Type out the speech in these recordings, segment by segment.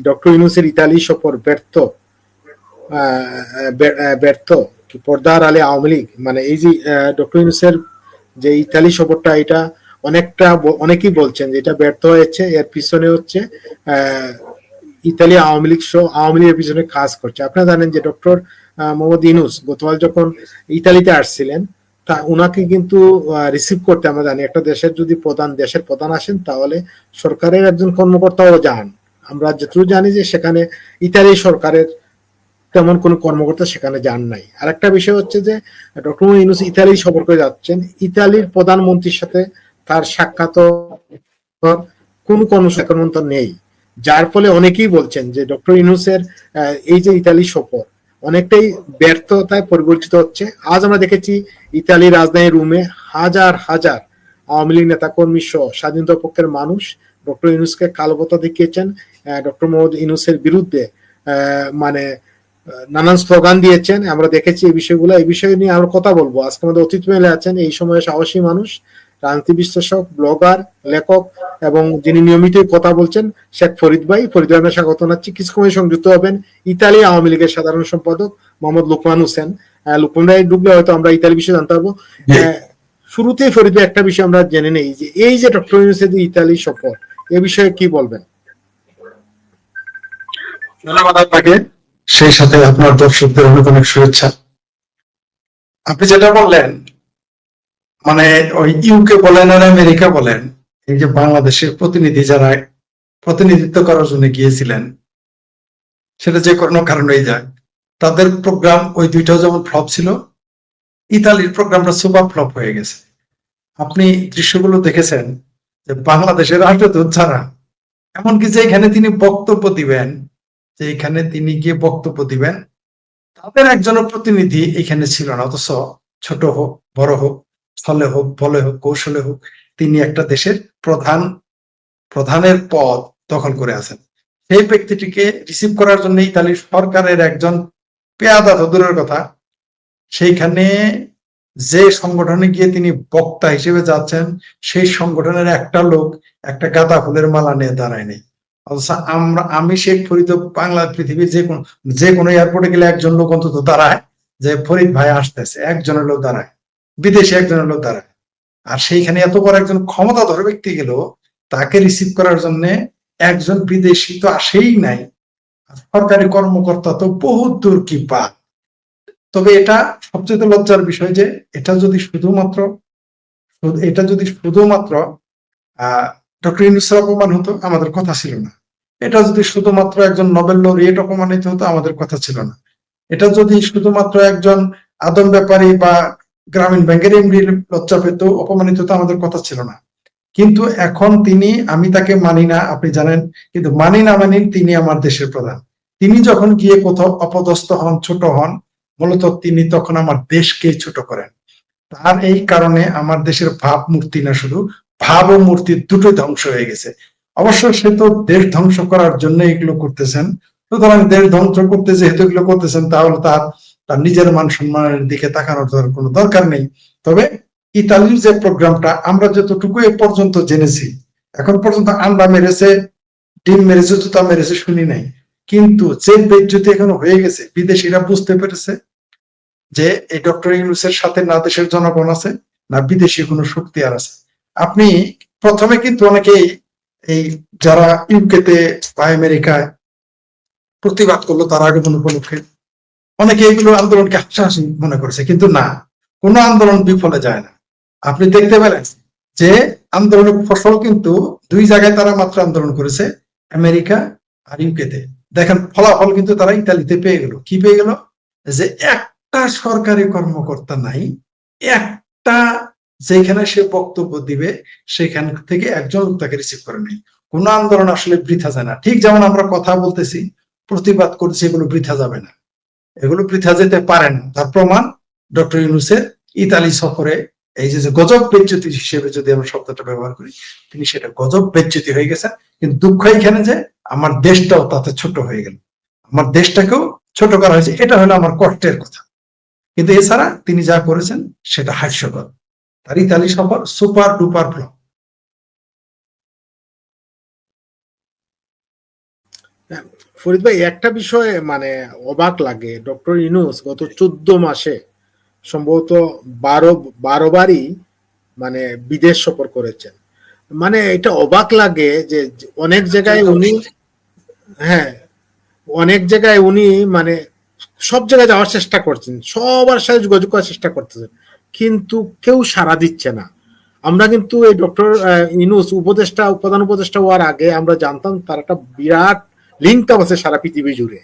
Doctor ইউনূসের Italy সফর ব্যর্থ কি পর্দার আলে আওয়ামী লীগ, মানে এই যে ডক্টর ইউনূসের যে ইতালি সফরটা, এটা অনেকেই বলছেন যে এটা ব্যর্থ হয়েছে। এর পিছনে হচ্ছে ইতালি আওয়ামী লীগের পিছনে কাজ করছে। আপনারা জানেন যে ডক্টর মোহাম্মদ ইউনূস গতকাল যখন ইতালিতে আসছিলেন, তা উনাকে কিন্তু রিসিভ করতে আমরা জানি, একটা দেশের যদি দেশের প্রধান আসেন তাহলে সরকারের একজন কর্মকর্তাও যান। আমরা যতটুকু জানি যে সেখানে ইতালি সরকারের তেমন কোন কর্মকর্তা সেখানে যান নাই। আর একটা বিষয় হচ্ছে যে ডক্টর ইউনূস ইতালি সফর করে যাচ্ছেন, ইতালির প্রধানমন্ত্রীর সাথে তার সাক্ষাৎ কোন কর্মসূচি নেই, যার ফলে অনেকেই বলছেন যে ডক্টর ইউনূসের এই যে ইতালি সফর অনেকটাই ব্যর্থতায় পরিবর্তিত হচ্ছে। আজ আমরা দেখেছি ইতালির রাজধানী রোমে হাজার হাজার আওয়ামী লীগ নেতা কর্মী সহ স্বাধীনতা পক্ষের মানুষ ডক্টর ইউনূসকে কালোপতা দেখিয়েছেন, ডক্টর মোহাম্মদ ইউনূসের বিরুদ্ধে মানে নানান স্লোগান দিয়েছেন। আমরা দেখেছি এই বিষয় নিয়ে আমরা কথা বলবো। আজকে আমাদের অতিথি মেলে আছেন এই সময়ে সাহসী মানুষ, রাজনীতি বিশ্লেষক, ব্লগার, লেখক এবং যিনি নিয়মিত কথা বলছেন শেখ ফরিদ ভাই। ফরিদ ভাই স্বাগত জানাচ্ছি। কিছু সময় সংযুক্ত হবেন ইতালি আওয়ামী লীগের সাধারণ সম্পাদক মোহাম্মদ লুকমান হোসেন। লুকমান ভাই ঢুকলে হয়তো আমরা ইতালি বিষয়ে জানতে পারবো। শুরুতেই ফরিদ ভাই একটা বিষয় আমরা জেনে নেই যে এই যে ডক্টর ইউনূসের যে ইতালি সফর, এ বিষয়ে কি বলবেন? ধন্যবাদ আপনাকে, সেই সাথে আপনার দর্শকদের অনেক অনেক শুভেচ্ছা। আপনি যেটা বললেন, মানে ওই ইউকে বলেন আর আমেরিকা বলেন, এই যে বাংলাদেশের প্রতিনিধি যারা প্রতিনিধিত্ব করার জন্য গিয়েছিলেন, সেটা যে কোনো কারণেই যায়, তাদের প্রোগ্রাম ওই দুইটাও যেমন ফ্লপ ছিল, ইতালির প্রোগ্রামটা সুপার ফ্লপ হয়ে গেছে। আপনি দৃশ্যগুলো দেখেছেন যে বাংলাদেশের রাষ্ট্রদূত ছাড়া, এমনকি যে এখানে তিনি বক্তব্য দিবেন, যে এখানে তিনি গিয়ে বক্তব্য দিবেন, তাদের একজনের প্রতিনিধি এখানে ছিল না। অথচ ছোট হোক, বড় হোক, ছলে হোক, বলে হোক, কৌশলে হোক, তিনি একটা দেশের প্রধানের পদ দখল করে আছেন। সেই ব্যক্তিটিকে রিসিভ করার জন্য ইতালির সরকারের একজন পেয়াদা তো দূরের কথা, সেইখানে যে সংগঠনে গিয়ে তিনি বক্তা হিসেবে যাচ্ছেন, সেই সংগঠনের একটা লোক একটা গাঁদা ফুলের মালা নিয়ে দাঁড়ায়নি। অথচ আমি শেখ ফরিদ, বাংলা পৃথিবীর যে কোনো এয়ারপোর্টে গেলে একজন লোক অন্তত দাঁড়ায় যে ফরিদ ভাই আসতেছে, একজনের লোক দাঁড়ায়, বিদেশি একজনের লোক দাঁড়ায়। আর সেইখানে এত বড় একজন ক্ষমতাধর ব্যক্তি গেল, তাকে রিসিভ করার জন্য একজন বিদেশি তো আসেই নাই, সরকারি কর্মকর্তা তো বহুত দূর কি পা। তবে এটা সবচেয়ে লজ্জার বিষয় যে এটা যদি শুধুমাত্র ডক্টর ইউনূসের অপমান হতো, আমাদের কথা ছিল না। এটা যদি শুধুমাত্র একজন নোবেল লরিয়েট অপমানিত হতো, আমাদের কথা ছিল না। এটা যদি শুধুমাত্র একজন আদম ব্যাপারী বা গ্রামীণ ব্যাংকের এমডি লজ্জা পেত, অপমানিত হতো, আমাদের কথা ছিল না। কিন্তু এখন আমি তাকে মানি না, আপনি জানেন, কিন্তু মানি না মানি তিনি আমার দেশের প্রধান। তিনি যখন গিয়ে কোথাও অপদস্থ হন, ছোট হন, মূলত তিনি তখন আমার দেশকে ছোট করেন। তার এই কারণে আমার দেশের ভাবমূর্তি না, শুধু ভাব ও মূর্তি দুটোই ধ্বংস হয়ে গেছে। অবশ্য সে তো দেশ ধ্বংস করার জন্য এগুলো করতেছেন। সুতরাং দেশ ধ্বংস করতে যেহেতু এগুলো করতেছেন, তাহলে তার নিজের মান সম্মানের দিকে তাকানোর কোনো দরকার নেই। তবে ইতালির যে প্রোগ্রামটা আমরা যতটুকু এ পর্যন্ত জেনেছি, এখন পর্যন্ত আন্ডা মেরেছে, ডিম মেরেছে, জুতা মেরেছে শুনি নাই। কিন্তু যে বেজ্জতি এখন হয়ে গেছে, বিদেশিরা বুঝতে পেরেছে যে এই ডক্টর ইউনূসের সাথে না দেশের জনগণ আছে, না বিদেশি কোনো শক্তি আর আছে। আপনি প্রথমে কিন্তু অনেকেই এই যারা ইউকেতে বা আমেরিকায় প্রতিবাদ করলো তার আগমন উপলক্ষে, অনেকে এগুলো আন্দোলনকে হাসাহাসি মনে করেছে, কিন্তু না, কোনো আন্দোলন বিফলে যায় না। আপনি দেখতে পেলেন যে আন্দোলনের ফসল কিন্তু দুই জায়গায় তারা মাত্র আন্দোলন করেছে, আমেরিকা আর ইউকেতে। দেখেন ফলাফল কিন্তু তারা ইতালিতে পেয়ে গেল। কি পেয়ে গেল? যে একটা সরকারি কর্মকর্তা নাই, একটা যেখানে সে বক্তব্য দিবে সেখান থেকে একজন লোক তাকে রিসিভ করে নেই। কোন আন্দোলন আসলে বৃথা যায় না। ঠিক যেমন আমরা কথা বলতেছি, প্রতিবাদ করছি, এগুলো বৃথা যাবে না, এগুলো বৃথা যেতে পারে না। তার প্রমাণ ডক্টর ইউনূসের ইতালি সফরে এই যে গজব বেজ্জতি হিসেবে যদি আমরা শব্দটা ব্যবহার করি, তিনি সেটা গজব বেজ্জতি হয়ে গেছেন। কিন্তু দুঃখ এখানে যে আমার দেশটাও তাতে ছোট হয়ে গেল, আমার দেশটাকেও ছোট করা হয়েছে, এটা হলো আমার কষ্টের কথা। কিন্তু এছাড়া তিনি যা করেছেন সেটা হাস্যকর। তার ইতালি সফর সুপার ডুপার ফ্লপ। হ্যাঁ, ফরিদ ভাই, একটা বিষয়ে মানে অবাক লাগে, ডক্টর ইউনূস গত 14 মাসে সম্ভবত 12 বারই মানে বিদেশ সফর করেছেন। মানে এটা অবাক লাগে যে অনেক জায়গায় উনি, হ্যাঁ, অনেক জায়গায় উনি মানে সব জায়গায় যাওয়ার চেষ্টা করছেন, সবার সাথে যোগাযোগ করার চেষ্টা করতেছেন, কিন্তু কেউ সাড়া দিচ্ছে না। আমরা কিন্তু এই ডক্টর ইউনূস উপদেষ্টা, প্রধান উপদেষ্টা হওয়ার আগে আমরা জানতাম তার একটা বিরাট লিঙ্ক আপ আছে সারা পৃথিবী জুড়ে,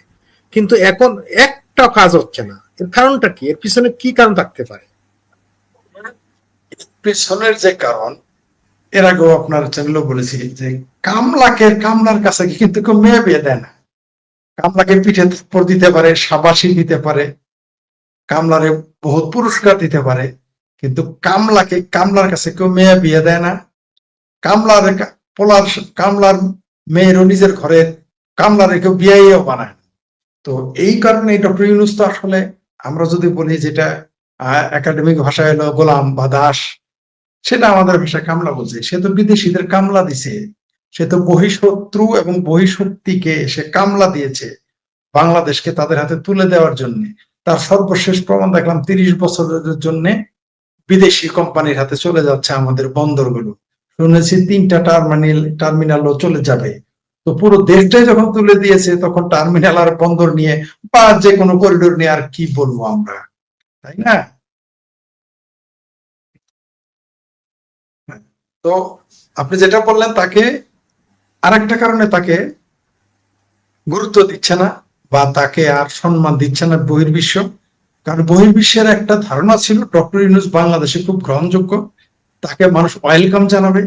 কিন্তু এখন একটা কাজ হচ্ছে না। এর কারণটা কি? এর পিছনে কি কারণ থাকতে পারে? পেছনের যে কারণ, এর আগেও আপনার চ্যানেলও বলেছি যে কামলার কাছে কিন্তু কেউ মেয়ে বিয়ে দেয় না। কামলাকে পিঠে থাপ্পড় দিতে পারে, শাবাশি দিতে পারে, কামলারে বহুত পুরস্কার দিতে পারে, কিন্তু কামলার কাছে কেউ মেয়ে বিয়ে দেয় না। কামলার পোলার কামলার মেয়েরও নিজের ঘরের কামলারে কেউ বিয়েও বানায় না। তো এই কারণে ডক্টর ইউনূস তো আসলে, আমরা যদি বলি যেটা একাডেমিক ভাষায় হলো গোলাম বা দাস, সেটা আমাদের ভাষায় কামলা বলছে। সে তো বিদেশিদের কামলা দিছে, সে তো বহিঃশত্রু এবং বহিঃশক্তিকে সে কামলা দিয়েছে বাংলাদেশকে তাদের হাতে তুলে দেওয়ার জন্য। তার সর্বশেষ প্রমাণ দেখলাম 30 বছরের জন্য বিদেশি কোম্পানির হাতে চলে যাচ্ছে আমাদের বন্দরগুলো। শুনেছি 3টা টার্মিনালও চলে যাবে। তো পুরো দেশটাই যখন তুলে দিয়েছে, তখন টার্মিনাল আর বন্দর নিয়ে বা যে কোনো করিডোর নিয়ে আর কি বলবো আমরা, তাই না? তো আপনি যেটা বললেন, তাকে আরেকটা কারণে তাকে গুরুত্ব দিচ্ছে না বা তাকে আর সম্মান দিচ্ছে না বহির্বিশ্ব। কারণ বহির্বিশ্বের একটা ধারণা ছিল ডক্টর ইউনূস বাংলাদেশে খুব গ্রহণযোগ্য, তাকে মানুষ ওয়েলকাম জানাবে।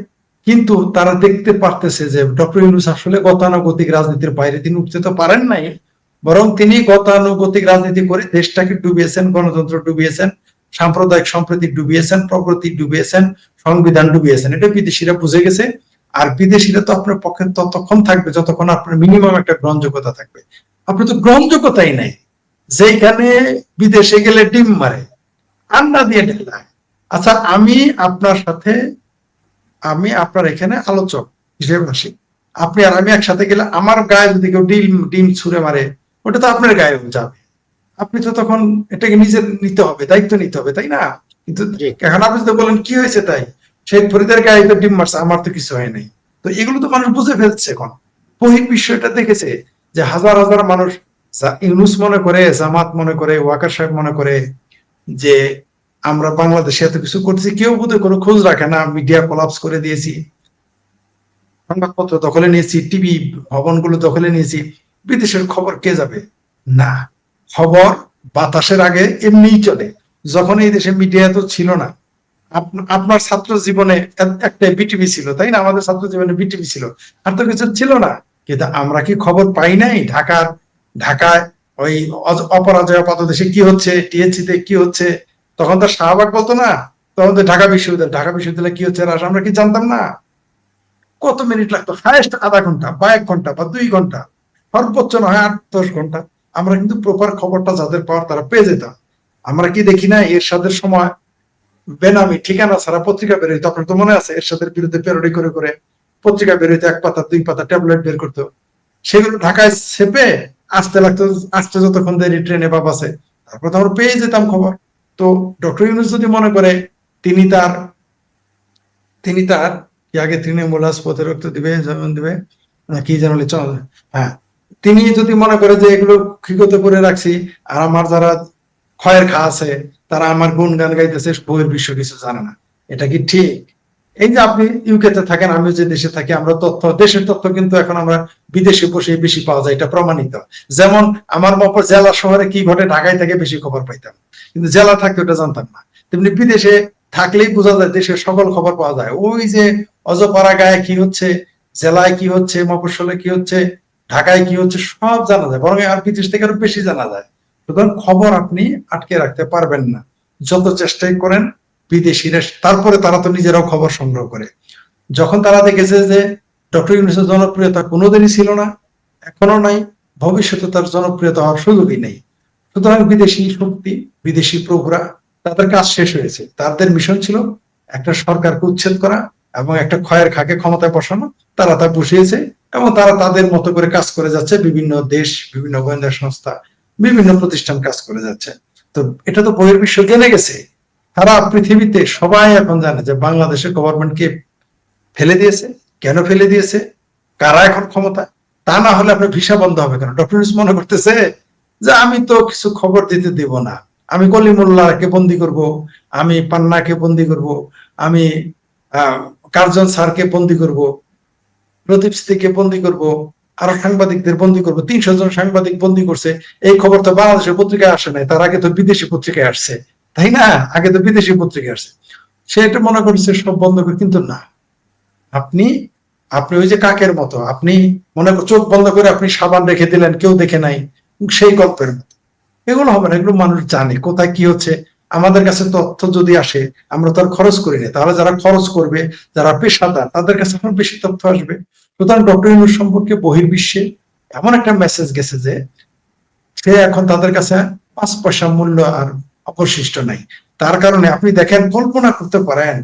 কিন্তু তারা দেখতে পারতেছে যে ডক্টর ইউনূস আসলে গতানুগতিক রাজনীতির বাইরে তিনি উঠতে তো পারেন নাই, বরং তিনি গতানুগতিক রাজনীতি করে দেশটাকে ডুবিয়েছেন, গণতন্ত্র ডুবিয়েছেন, সাম্প্রদায়িক সম্প্রীতি ডুবিয়েছেন, প্রগতি ডুবিয়েছেন, সংবিধান ডুবিয়েছেন। এটা বিদেশিরা বুঝে গেছে। আর বিদেশিরা তো আপনার পক্ষে ততক্ষণ থাকবে যতক্ষণ আপনার মিনিমাম একটা গ্রহণযোগ্যতা থাকবে। আপনার তো গ্রহণযোগ্যতাই নাই, যেখানে বিদেশে গেলে ডিম মারে, আন্ডা দিয়ে ঢেলায়। আচ্ছা, আমি আপনার এখানে আলোচক হিসেবে আসি, আপনি আর আমি একসাথে গেলে আমার গায়ে যদি কেউ ডিম ডিম ছুঁড়ে মারে, ওটা তো আপনার গায়ে যাবে। আপনি তো তখন এটাকে নিজের নিতে হবে, দায়িত্ব নিতে হবে, তাই না? কিন্তু জি, এখন আপনি যদি বলেন কি হয়েছে, তাই সেই ফরিদের গায়ে তো ডিম মারছে, আমার তো কিছু হয় নাই। তো এগুলো তো মানুষ বুঝে ফেলছে এখন। বহির্বিশ্ব এটা দেখেছে যে হাজার হাজার মানুষ, ইউনূস মনে করে, জামাত মনে করে, ওয়াকার সাহেব মনে করে যে আমরা বাংলাদেশে এত কিছু করছি, কেউ বোধহয় কোনো খোঁজ রাখে না। মিডিয়া কোলাপস করে দিয়েছি, সংবাদপত্র দখলে নিয়েছি, টিভি ভবনগুলো দখলে নিয়েছি, বিদেশের খবর কে যাবে? না, খবর বাতাসের আগে এমনিই চলে। যখন এই দেশে মিডিয়া তো ছিল না, আপনার ছাত্র জীবনে একটা বিটিভি ছিল, তাই না? আমাদের ছাত্র জীবনে বিটিভি ছিল, আর তো কিছু ছিল না। কিন্তু আমরা কি খবর পাই নাই? ঢাকায় ওই অপরাজয় পাদদেশে কি হচ্ছে, টিএসসিতে কি হচ্ছে, তখন তো শাহবাগ বলতো না, তখন তো ঢাকা বিশ্ববিদ্যালয় কি হচ্ছে আমরা কি জানতাম না? কত মিনিট লাগতো? হায়েস্ট আধা ঘন্টা বা 1 ঘন্টা বা 2 ঘন্টা, সর্বোচ্চ না হয় 8-10 ঘন্টা। আমরা কিন্তু প্রপার খবরটা যাদের পাওয়ার তারা পেয়ে যেতাম। আমরা কি দেখি না এরশাদের সময় বেনামি ঠিকানা ছাড়া পত্রিকা বেরোইতো? আপনার তো মনে আছে, এরশাদের বিরুদ্ধে প্যারোডি করে করে পত্রিকা বেরোইতো, 1 পাতা 2 পাতা ট্যাবলেট বের করতো, সেগুলো ঢাকায় ছেপে আসতে লাগতো, আসতে যতক্ষণ দেরি ট্রেনে বা বাসে, তারপর তো আমরা পেয়ে যেতাম খবর। তো ডক্টর ইউনূস যদি মনে করে তিনি তার তিনি তার কি আগে তৃণমূল পথে রক্ত দিবে, যেমন দিবে না কি যেন চল, হ্যাঁ, তিনি যদি মনে করে যে এগুলো ক্ষিগত করে রাখছি, আর আমার যারা ক্ষয়ের খা আছে তারা আমার গুণগান গাইতেছে, বহির্বিশ্ব কিছু জানে না, এটা কি ঠিক? এই যে আপনি ইউকে তে থাকেন, আমি যে দেশে থাকি, আমরা দেশের তথ্য কিন্তু এখন আমরা বিদেশে বসে বেশি পাওয়া যায়, এটা প্রমাণিত। যেমন আমার মতো জেলা শহরে কি ঘটে ঢাকায় থেকে বেশি খবর পাইতাম, কিন্তু জেলা থাকতে ওটা জানতাম না। তেমনি বিদেশে থাকলেই বোঝা যায়, দেশের সকল খবর পাওয়া যায়। ওই যে অজপাড়া গায়ে কি হচ্ছে, জেলায় কি হচ্ছে, মফস্বলে কি হচ্ছে, ঢাকায় কি হচ্ছে, সব জানা যায়, বরং আর বিদেশ থেকে আরো বেশি জানা যায়। সুতরাং খবর আপনি আটকে রাখতে পারবেন না, যত চেষ্টাই করেন। বিদেশিরা তারপরে তারা তো নিজেরাও খবর সংগ্রহ করে। যখন তারা দেখেছে যে ডক্টর ইউনূসের জনপ্রিয়তা কোনোদিনই ছিল না, এখনো নাই, ভবিষ্যতে তার জনপ্রিয়তা হওয়ার সুযোগই নেই, সুতরাং বিদেশি শক্তি, বিদেশি প্রভুরা, তাদের কাজ শেষ হয়েছে। তাদের মিশন ছিল একটা সরকারকে উচ্ছেদ করা, এবং একটা ক্ষয়ের খাকে ক্ষমতায় বসানো, তারা তা বসিয়েছে এবং তারা তাদের মতো করে কাজ করে যাচ্ছে। বিভিন্ন দেশ, বিভিন্ন গোয়েন্দা সংস্থা, বিভিন্ন প্রতিষ্ঠান কাজ করে যাচ্ছে। তো এটা তো বহির্বিশ্ব জেনে গেছে। সারা পৃথিবীতে সবাই এখন জানে যে বাংলাদেশের গভর্নমেন্টকে ফেলে দিয়েছে। কেন ফেলে দিয়েছে, কারা এখন ক্ষমতা, তা না হলে আপনার ভিসা বন্ধ হবে কেন? ডক্টর ইউনূস মনে করতেছে যে আমি তো কিছু খবর দিতে দিব না, আমি কলিমুল্লাহকে বন্দি করব, আমি পান্নাকে বন্দি করব, আমি কার্জন স্যারকে বন্দি করব, প্রদীপ স্ত্রীকে বন্দি করব, আরো সাংবাদিকদের বন্দি করব। 300 জন সাংবাদিক বন্দি করছে, এই খবর তো বাংলাদেশের পত্রিকায় আসে নাই, তার আগে তো বিদেশি পত্রিকায় আসছে, তাই না? আগে তো বিদেশি পত্রিকায় আসছে। সে এটা মনে করছে সব বন্ধ করে, কিন্তু না। আপনি আপনি ওই যে কাকের মতো, আপনি মনে করেন চোখ বন্ধ করে আপনি সাবান রেখে দিলেন, কেউ দেখে নাই, সেই গল্পের মতো। এগুলো হবে না, এগুলো মানুষ জানে কোথায় কি হচ্ছে। আমাদের কাছে তথ্য যদি আসে, আমরা তো আর খরচ করি না, তাহলে যারা খরচ করবে, যারা পেশাদার, তাদের কাছে এখন বেশি তথ্য আসবে। সুতরাং ডক্টর ইউনূস সম্পর্কে বহির্বিশ্বে এমন একটা মেসেজ গেছে যে সে এখন তাদের কাছে 5 পয়সা মূল্য আর অবশিষ্ট নাই। তার কারণে আপনি দেখেন, কল্পনা করতে পারেন,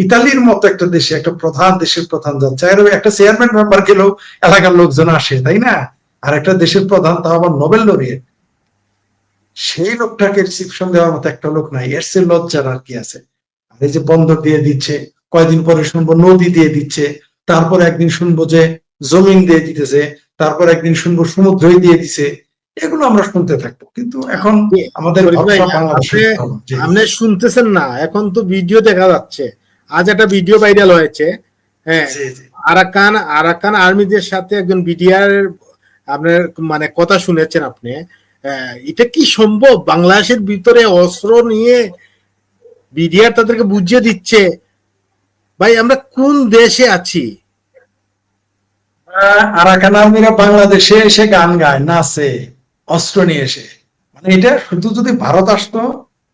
ইতালির মতো একটা দেশে একটা প্রধান, দেশের প্রধান যাচ্ছে, একটা চেয়ারম্যান মেম্বার গেলেও এলাকার লোকজন আসে, তাই না? আর একটা দেশের প্রধান, তাও আবার নোবেল লরিয়েট, সেই লোকটাকে রিসিপশন দেওয়ার মতো একটা লোক নাই। এর চেয়ে লজ্জার আর কি আছে? এই যে বন্দর দিয়ে দিচ্ছে, কয়দিন পরে শুনবো নদী দিয়ে দিচ্ছে, তারপর একদিন শুনবো যে জমিন দিয়ে দিতেছে, তারপর একদিন শুনবো সমুদ্রই দিয়ে দিছে। এগুলো আমরা শুনতে থাকবো, কিন্তু এখন আমাদের ভাই, ভরসা বাংলাদেশের। আপনি শুনতেছেন না, এখন তো ভিডিও দেখা যাচ্ছে। আজ একটা ভিডিও ভাইরাল হয়েছে, হ্যাঁ, আরাকান আরাকান আর্মিদের সাথে একজন বিডিআর আপনার মানে কথা শুনেছেন আপনি। এটা কি সম্ভব? বাংলাদেশের ভিতরে অস্ত্র নিয়ে বিডিআর তাদেরকে বুঝিয়ে দিচ্ছে। ভাই, আমরা কোন দেশে আছি? আরাকান আর্মিরা বাংলাদেশে এসে গান গায়, নাচে, অস্ত্র নিয়ে এসে। মানে এটা শুধু যদি ভারত আসতো,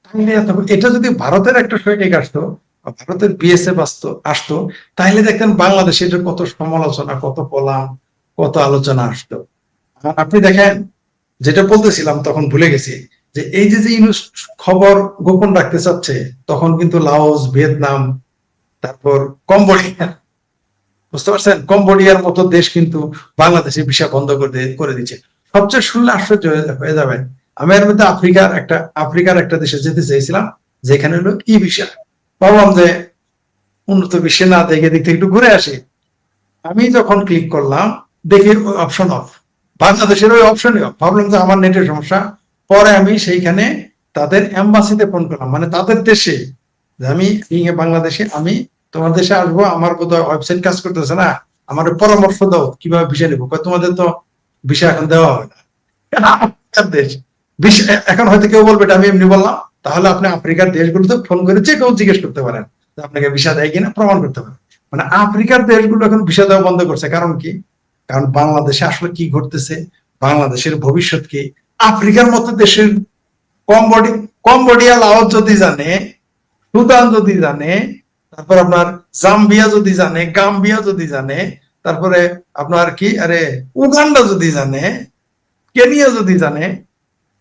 তাহলে এটা যদি ভারতের একটা সৈনিক আসতো, ভারতের বিএসএফ আসতো, তাহলে দেখতেন বাংলাদেশে এটা কত সমালোচনা, কত কলাম, কত আলোচনা আসতো। আপনি দেখেন, যেটা বলতেছিলাম তখন ভুলে গেছি, যে এই যে যে ইউনূস খবর গোপন রাখতে চাচ্ছে, তখন কিন্তু লাওস, ভিয়েতনাম, তারপর কম্বোডিয়া, বুঝতে পারছেন, কম্বোডিয়ার মতো দেশ কিন্তু বাংলাদেশে ভিসা বন্ধ করে দিচ্ছে। সবচেয়ে শুনলে আশ্চর্য হয়ে যাবেন, আমি এর মধ্যে আফ্রিকার একটা দেশে যেতে চেয়েছিলাম, যেখানে হলো ই ভিসা। ভাবলাম যে উন্নত বিশ্বে না দেখে দিক থেকে একটু ঘুরে আসি। আমি যখন ক্লিক করলাম, দেখি অপশন অফ, বাংলাদেশের ওই অপশনই অফ। ভাবলাম যে আমার নেটের সমস্যা। পরে আমি সেইখানে তাদের এম্বাসিতে ফোন করলাম, মানে তাদের দেশে, যে আমি বাংলাদেশে, আমি তোমার দেশে আসবো, আমার বোধহয় ওয়েবসাইট কাজ করতেছে না, আমার পরামর্শ দাও কিভাবে ভিসা নেবো। তোমাদের তো ভিসা এখন দেওয়া হবে না, আফ্রিকার দেশ ভিসা। এখন হয়তো কেউ বলবে এটা আমি এমনি বললাম, তাহলে আপনি আফ্রিকার দেশগুলোতে ফোন করে যে কেউ জিজ্ঞেস করতে পারেন যে আপনাকে ভিসা দেয় কিনা, প্রমাণ করতে পারেন। মানে আফ্রিকার দেশগুলো এখন ভিসা দেওয়া বন্ধ করছে। কারণ কি? কারণ বাংলাদেশে আসলে কি ঘটতেছে, বাংলাদেশের ভবিষ্যৎ কি, আফ্রিকার মতো দেশের, কম্বোডিয়া, লাওস যদি জানে, সুদান যদি জানে, তারপর আপনার জাম্বিয়া যদি জানে, গাম্বিয়া যদি জানে, তারপরে আপনার কি আরে উগান্ডা যদি জানে, কেনিয়া যদি জানে,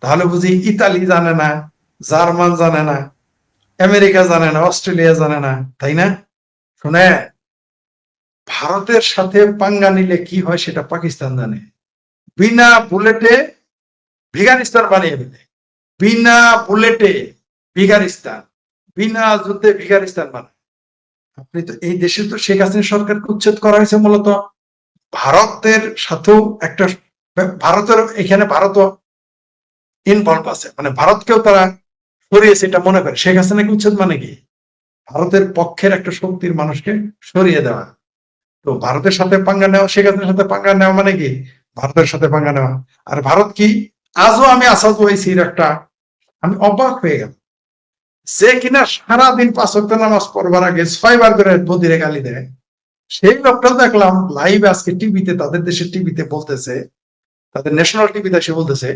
তাহলে বুঝি ইতালি জানে না, জার্মান জানে না, আমেরিকা জানে না, অস্ট্রেলিয়া জানে না, তাই না? শুনে, ভারতের সাথে পাঙ্গা নিলে কি হয় সেটা পাকিস্তান জানে। বিনা বুলেটে আফগানিস্তান বানিয়ে ফেলে, বিনা বুলেটে আফগানিস্তান, বিনা যুদ্ধে আফগানিস্তান বানায়। আপনি তো এই দেশে তো শেখ হাসিনা সরকারকে উচ্ছেদ করা হয়েছে মূলত ভারতের সাথেও একটা, ভারতের এখানে ভারতও ইনভলভ আছে, মানে ভারতকেও তারা সরিয়েছে এটা মনে করে। শেখ হাসিনাকে উচ্ছেদ মানে কি? ভারতের পক্ষের একটা শক্তির মানুষকে সরিয়ে দেওয়া। তো ভারতের সাথে পাঙ্গা নেওয়া, শেখ হাসিনার সাথে পাঙ্গা নেওয়া মানে কি? ভারতের সাথে পাঙ্গা নেওয়া। আর ভারত কি, আজও আমি আসাদ ওয়াইসির একটা, আমি অবাক হয়ে গেল, যে কিনা সারাদিন 5 ওয়াক্ত নামাজ পড়বার আগে 6 বার করে বদিরে গালি দেয়, সেই লোকটা দেখলাম লাইভ আজকে টিভিতে, তাদের দেশের টিভিতে বলতেছে, তাদের ন্যাশনাল টিভিতে সে বলতেছে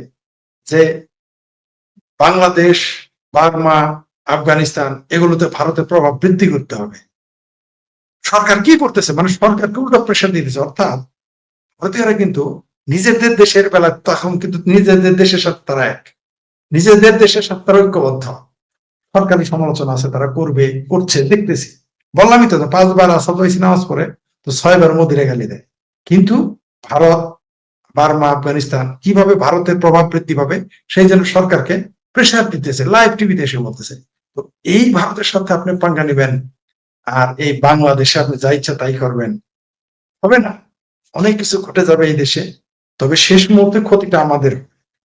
যে বাংলাদেশ, বার্মা, আফগানিস্তান এগুলোতে ভারতের প্রভাব বৃদ্ধি করতে হবে। সরকার কি করতেছে, মানে সরকারকে উল্টো প্রেশার দিতেছে। অর্থাৎ ভারতীয়রা কিন্তু নিজেদের দেশের বেলা তখন কিন্তু নিজেদের দেশের সাথে তারা এক, নিজেদের দেশের সাথে তারা ঐক্যবদ্ধ। সরকারি সমালোচনা আছে, তারা করছে, দেখতেছি। বললামই তো 5 বার আসাদ ওয়াইসি নামাজ পড়ে, তো 6 বার মোদিরে গালি দেয়। কিন্তু ভারত, বার্মা, আফগানিস্তান কিভাবে ভারতের প্রভাব বৃদ্ধি পাবে সেই জন্য সরকারকে প্রেশার দিতেছে, লাইভ টিভিতে এসে বলতেছে। তো এই ভারতের সাথে আপনি পাঙ্গা নিবেন, আর এই বাংলাদেশে আপনি যা ইচ্ছা তাই করবেন, হবে না। অনেক কিছু ঘটে যাবে এই দেশে, তবে শেষ মুহূর্তে ক্ষতিটা আমাদের।